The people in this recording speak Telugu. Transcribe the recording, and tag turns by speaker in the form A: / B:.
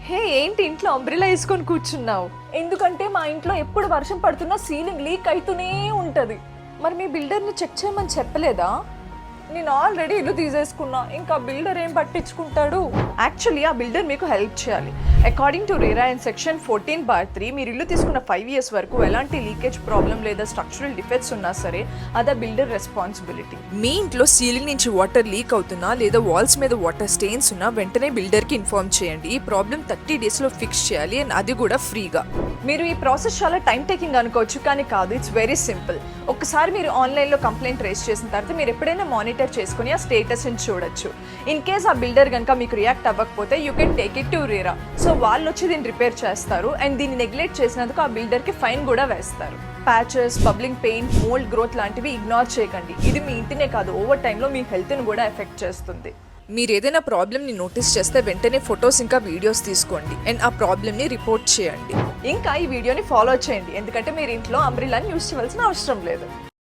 A: హే ఏంటి ఇంట్లో అంబ్రెలా వేసుకొని కూర్చున్నావు?
B: ఎందుకంటే మా ఇంట్లో ఎప్పుడు వర్షం పడుతున్నా సీలింగ్ లీక్ అవుతూనే ఉంటది.
A: మరి మీ బిల్డర్ని చెక్ చేయమని చెప్పలేదా?
B: నేను ఆల్రెడీ ఇల్లు తీసేసుకున్నా, ఇంకా బిల్డర్ ఏం పట్టించుకుంటాడు.
A: యాక్చువల్లీ ఆ బిల్డర్ మీకు హెల్ప్ చేయాలి. According to RERA and section 14/3 మీరు ఇల్లు తీసుకున్న 5 years వరకు ఎలాంటి లీకేజ్ ప్రాబ్లం లేదా స్ట్రక్చరల్ డిఫెక్ట్స్ ఉన్నా సరే అదే బిల్డర్ రెస్పాన్సిబిలిటీ.
C: మీ ఇంట్లో సీలింగ్ నుంచి వాటర్ లీక్ అవుతున్నా లేదా వాల్స్ మీద వాటర్ స్టెయిన్స్ ఉన్నా వెంటనే బిల్డర్కి ఇన్ఫార్మ్ చేయండి. ఈ ప్రాబ్లం 30 daysలో ఫిక్స్ చేయాలి అండ్ అది కూడా ఫ్రీగా.
A: మీరు ఈ ప్రాసెస్ చాలా టైం టేకింగ్ అనుకోవచ్చు, కానీ కాదు, ఇట్స్ వెరీ సింపుల్. ఒక్కసారి మీరు ఆన్లైన్లో కంప్లైంట్ రేస్ చేసిన తర్వాత మీరు ఎప్పుడైనా మానిటర్ చేసుకుని ఆ స్టేటస్ని చూడొచ్చు. ఇన్ కేస్ ఆ బిల్డర్ కనుక మీకు రియాక్ట్ అవ్వకపోతే you can take it to RERA. So వాళ్ళు వచ్చి దీన్ని రిపేర్ చేస్తారు అండ్ దీన్ని నెగ్లెక్ట్ చేసినందుకు ఆ బిల్డర్కి ఫైన్ కూడా వేస్తారు. Patches, bubbling paint, mould growth లాంటివి ఇగ్నోర్ చేయకండి. ఇది మీ ఇంటినే కాదు, ఓవర్ టైంలో మీ హెల్త్ని కూడా ఎఫెక్ట్ చేస్తుంది.
C: మీరు ఏదైనా ప్రాబ్లమ్ని నోటీస్ చేస్తే వెంటనే ఫొటోస్ ఇంకా వీడియోస్ తీసుకోండి అండ్ ఆ ప్రాబ్లమ్ని రిపోర్ట్ చేయండి.
A: ఇంకా ఈ వీడియోని ఫాలో చేయండి, ఎందుకంటే మీరు ఇంట్లో అంబ్రెలాని యూస్ చేయవలసిన అవసరం లేదు.